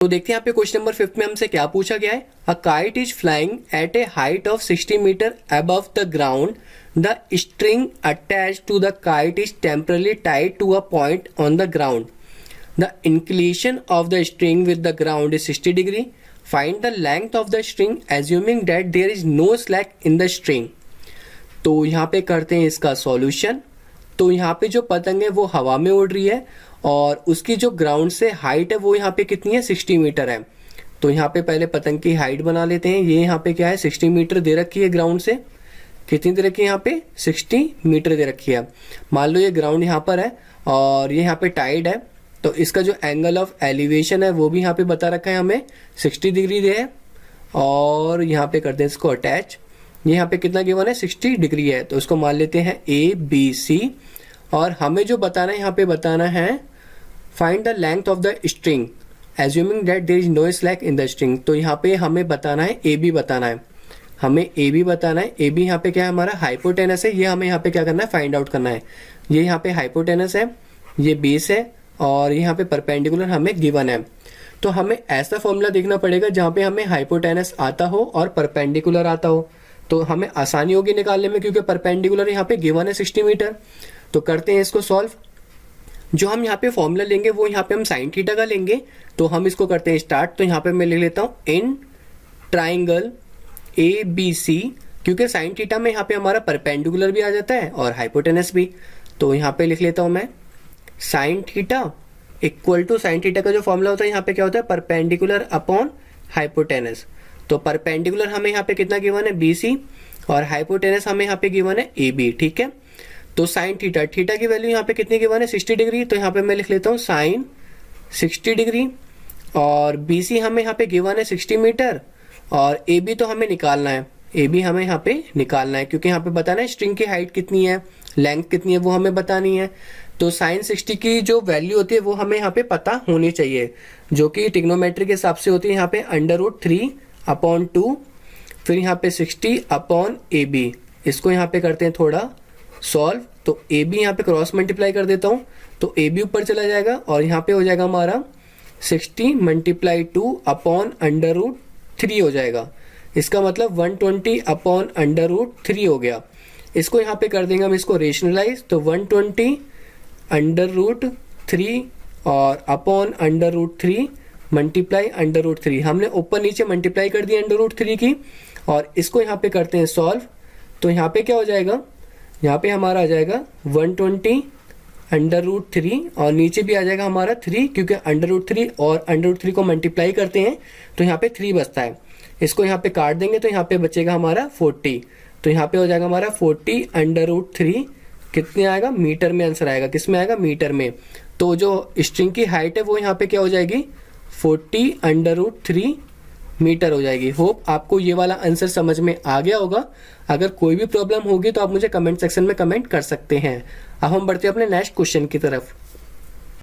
तो देखते हैं यहाँ पे क्वेश्चन नंबर 5 में हमसे क्या पूछा गया है। A kite is flying at a height of 60 metre above the ground, the string attached to the kite is temporarily tied to a point on the ground, the inclination of the string with the ground is 60 degree, find the length of the string assuming that there is no slack in the string. तो यहाँ पे करते हैं इसका solution. तो यहाँ पे जो पतंग है वो हवा में उड़ रही है और उसकी जो ग्राउंड से हाइट है वो यहाँ पे कितनी है, 60 मीटर है। तो यहाँ पे पहले पतंग की हाइट बना लेते हैं। ये यहाँ पे क्या है, 60 मीटर दे रखी है ग्राउंड से। कितनी दे रखी है यहाँ पे, 60 मीटर दे रखी है। मान लो ये ग्राउंड यहाँ पर है और ये यहाँ पे टाइड है, तो इसका जो एंगल ऑफ एलिवेशन है वो भी यहाँ पे बता रखा है हमें, 60 डिग्री दे है। और यहाँ पे करते हैं इसको अटैच। ये यहाँ पे कितना गिवन है, 60 डिग्री है, तो इसको मान लेते हैं ABC। और हमें जो बताना है यहाँ पे बताना है find the length of the string assuming that there is no slack in the string. तो यहाँ पे हमें बताना है AB बताना है, हमें AB बताना है। AB यहाँ पे क्या है, हमारा हाइपोटेनस है। ये हमें यहाँ पे क्या करना है, फाइंड आउट करना है। ये यहाँ पे हाइपोटेनस है, ये बेस है और यहाँ पे परपेंडिकुलर हमें गिवन है। तो हमें ऐसा फॉर्मूला देखना पड़ेगा जहाँ पे हमें हाइपोटेनस आता हो और परपेंडिकुलर आता हो, तो हमें आसानी होगी निकालने में, क्योंकि परपेंडिकुलर यहाँ पे गिवन है 60 मीटर। तो करते हैं इसको सॉल्व। जो हम यहाँ पे फॉर्मूला लेंगे वो यहाँ पे हम साइन थीटा का लेंगे। तो हम इसको करते हैं स्टार्ट। तो यहाँ पे मैं लिख लेता हूँ इन ट्राइंगल ABC, क्योंकि साइन थीटा में यहाँ पे हमारा परपेंडिकुलर भी आ जाता है और हाइपोटेनस भी। तो यहाँ पे लिख लेता हूँ मैं sine theta equal to, sine theta का जो फॉर्मूला होता है यहाँ पे क्या होता है, परपेंडिकुलर अपॉन हाइपोटेनस। तो परपेंडिकुलर हमें यहाँ पे कितना गिवन है, BC, और हाइपोटेनस हमें यहाँ पे गिवन है AB। ठीक है, तो साइन थीटा, थीटा की वैल्यू यहाँ पे कितनी गिवन है, 60 डिग्री। तो यहाँ पे मैं लिख लेता हूँ साइन 60 डिग्री। और BC हमें यहाँ पे गिवन है 60 मीटर और AB तो हमें निकालना है, AB हमें यहाँ पे निकालना है, क्योंकि यहाँ पे बताना है स्ट्रिंग की हाइट कितनी है, लेंथ कितनी है, वो हमें बतानी है। तो साइन 60 की जो वैल्यू होती है वो हमें यहाँ पे पता होनी चाहिए, जो कि ट्रिग्नोमेट्री के हिसाब से होती है यहाँ पे √3/2, फिर यहाँ पे 60 अपॉन AB। इसको यहाँ पे करते हैं थोड़ा सॉल्व। तो AB यहाँ पे क्रॉस मल्टीप्लाई कर देता हूँ, तो AB ऊपर चला जाएगा और यहाँ पे हो जाएगा हमारा 60 × 2 अपॉन √3 हो जाएगा। इसका मतलब 120 अपॉन √3 हो गया। इसको यहाँ पे कर देंगे हम इसको रेशनलाइज। तो 120 √3 और अपॉन √3 मल्टीप्लाई √3, हमने ऊपर नीचे मल्टीप्लाई कर दिया √3 की। और इसको यहाँ पे करते हैं सॉल्व। तो यहाँ पे क्या हो जाएगा, यहाँ पे हमारा आ जाएगा 120 √3 और नीचे भी आ जाएगा हमारा 3, क्योंकि √3 और √3 को मल्टीप्लाई करते हैं तो यहाँ पे 3 बचता है। इसको यहाँ पे काट देंगे तो यहाँ पे बचेगा हमारा 40। तो यहाँ पे हो जाएगा हमारा 40 √3, कितने आएगा, मीटर में आंसर आएगा। किस में आएगा, मीटर में। तो जो स्ट्रिंग की हाइट है वो यहाँ पे क्या हो जाएगी, 40 √3 मीटर हो जाएगी। होप आपको ये वाला आंसर समझ में आ गया होगा। अगर कोई भी प्रॉब्लम होगी तो आप मुझे कमेंट सेक्शन में कमेंट कर सकते हैं। अब हम बढ़ते हैं अपने नेक्स्ट क्वेश्चन की तरफ।